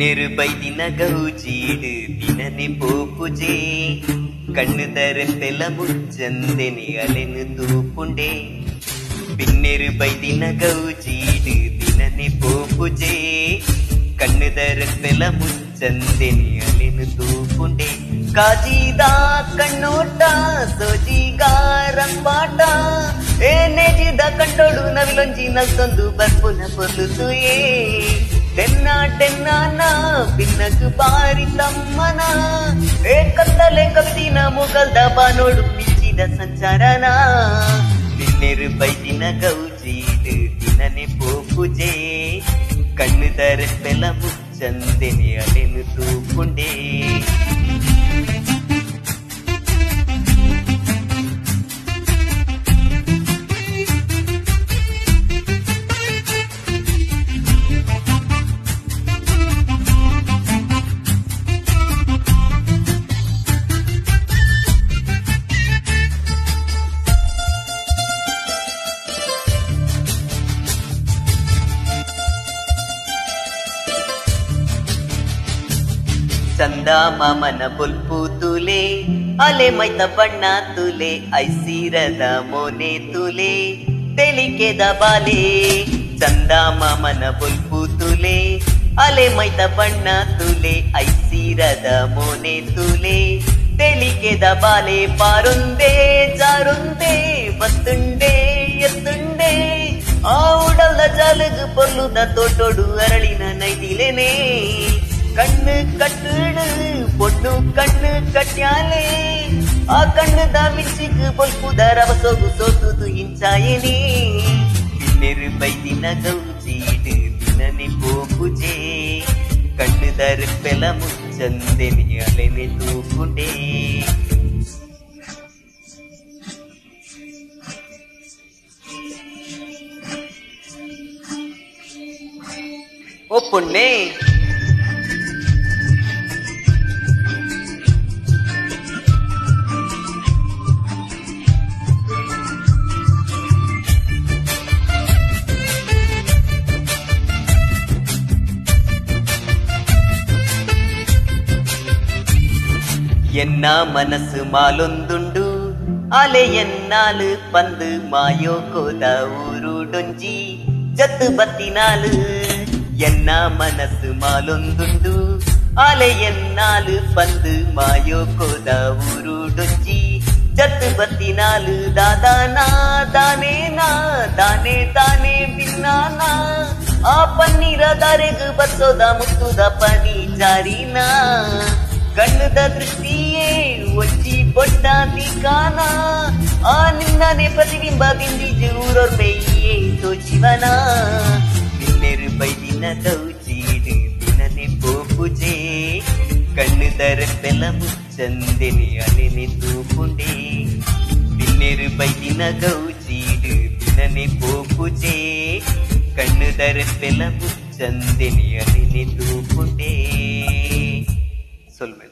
പിന്നൊരു ബൈദിന ഗൗജീട് ദിനനെ പോപ്പുജേ കണ്ണു തരപ്പെല മുച്ചന്തെനി അലെന് തൂപ്പുണ്ടേ പിന്നൊരു ബൈദിന ഗൗജീട് ദിനനെ പോപ്പുജേ കണ്ണു തരപ്പെല മുച്ചന്തെനി അലെന് തൂപ്പുണ്ടേ ಕಾಜಿದ ಕಣ್ಣೋಟ ಸೋಜಿಗಾರಂಪಾಟ ಏನೆಜಿದ ಕಂಡೋಡು ನವಿಲೊಂಜಿ ನಲ್ತೊಂದು ಬರ್ಪುನ ಪೊಲ್ಲುಸುಯೇ ಟೆನ್ನಾನ ಬಿನ್ನಕು ಬಾರಿ ತಮ್ಮನ ಏ ಕತ್ತಲೆ ಕವಿದಿನ ಮುಗಲ್ದ ಬಾನೋಡು ಮಿಂಚಿದ ಸಂಚಾರನ ನಿನ್ನೆರು ಬೈದಿನ ಗೌಜೀಡು ದಿನನೆ ಪೋಪುಜೇ ಕಣ್ಣು ತರೆಪ್ಪೆಲ ಮುಚ್ಚಂದೆನೆ ಅಲೆನು ತೂಪುಂಡೇ ಚಂದ ಮಾಮನ ಬುಲ್ಪು ತುಲೆ ಅಲೆ ಮೈತ ಬಣ್ಣ ತುಲೆ ಐಸಿರದ ಮೋನೆ ತುಲೆ ತೆಲಿಕೆದ ಬಾಲೆ ಚಂದ ಮಾಮನ ಬುಲ್ಪು ತುಲೆ ಅಲೆ ಮೈತ ಬಣ್ಣ ತುಲೆ ಐಸಿರದ ಮೋನೆ ತುಲೆ ತೆಲಿಕೆದ ಬಾಲೆ ಪಾರುಂದೆ ಜಾರುಂದೆ ಬತ್ತುಂಡೆ ಎತ್ತುಂಡೆ ಆ ಉಡಲ್ದ ಜಾಲಗು ಪೊಲ್ಲುದ ತೋಟೋಡು ಅರಳಿನ ನೈದಿಲೇನೆ ಕಣ್ಣು ಕಟ್ಟುಡು ಪೊಣ್ಣು ಕಣ್ಣು ಕಟ್ಯಾಲೆ ಆ ಕಣ್ಣದ ಮಿಂಚಿಗೆ ಬೊಲ್ಪುದ ರವಸೋಗು ಸೋತುದು ಇಂಚಾಯನಿ ಬಿನ್ನೆರು ಬೈದಿನ ಗೌಜೀಡು ದಿನನೆ ಪೋಪುಜೇ ಕಣ್ಣುದ ರೆಪ್ಪೆಲ ಮುಚ್ಚಂದೆನೆ ಅಲೆನೆ ತೂಪುಂಡೇ ಓ ಪುಣ್ಣೆ ಎನ್ನ ಮನಸ್ಸು ಮಾಲೊಂದುಂಡು ಅಲೆ ಎನ್ನಾಲು ಪಂದು ಮಾಯೋಕೋದ ಊರುಡೊಂಜಿ ಜತ್ತು ಬತ್ತಿನಾಲು ಎನ್ನ ಮನಸ್ಸು ಮಾಲೊಂದುಂಡು ಅಲೆ ಎನ್ನಾಲು ಪಂದು ಮಾಯೋಕೋದ ಊರುಡೊಂಜಿ ಜತ್ತು ಬತ್ತಿನಾಲು ದಾದಾನಾ ದಾನೇನಾ ದಾನೆ ದಾನೆ ಬಿನ್ನಾನಾ ಆ ಪನ್ನೀರ ದಾರೆಗು ಬಸೋದ ಮುತ್ತುದ ಪನಿ ಜಾರಿನಾ ಕಣ್ಣುದ ದೃಷ್ಟಿಯೇ ಒಚ್ಚಿ ಪೊಟ್ಟ ದಿಕ್ಕಾನ ಆ ನಿನ್ನನೆ ಪ್ರತಿಬಿಂಬ ಬಿಂದಿಜು ಊರೋರ್ ಮೇಯೇ ತೋಚಿವನ ನಿನ್ನೆರು ಬೈದಿನ ಗೌಜೀಡು ದಿನನೆ ಪೋಪುಜೇ ಕಣ್ಣುದ ರೆಪ್ಪೆಲ ಮುಚ್ಚಂದೆನೆ ಅಲೆನೆ ತೂಪುಂಡೇ ನಿನ್ನೆರು ಬೈದಿನ ಗೌಜೀಡು ದಿನನೆ ಪೋಪುಜೇ ಕಣ್ಣುದ ರೆಪ್ಪೆಲ ಮುಚ್ಚಂದೆನೆ ಅಲೆನೆ ತೂಪುಂಡೇ சொல்வேன்.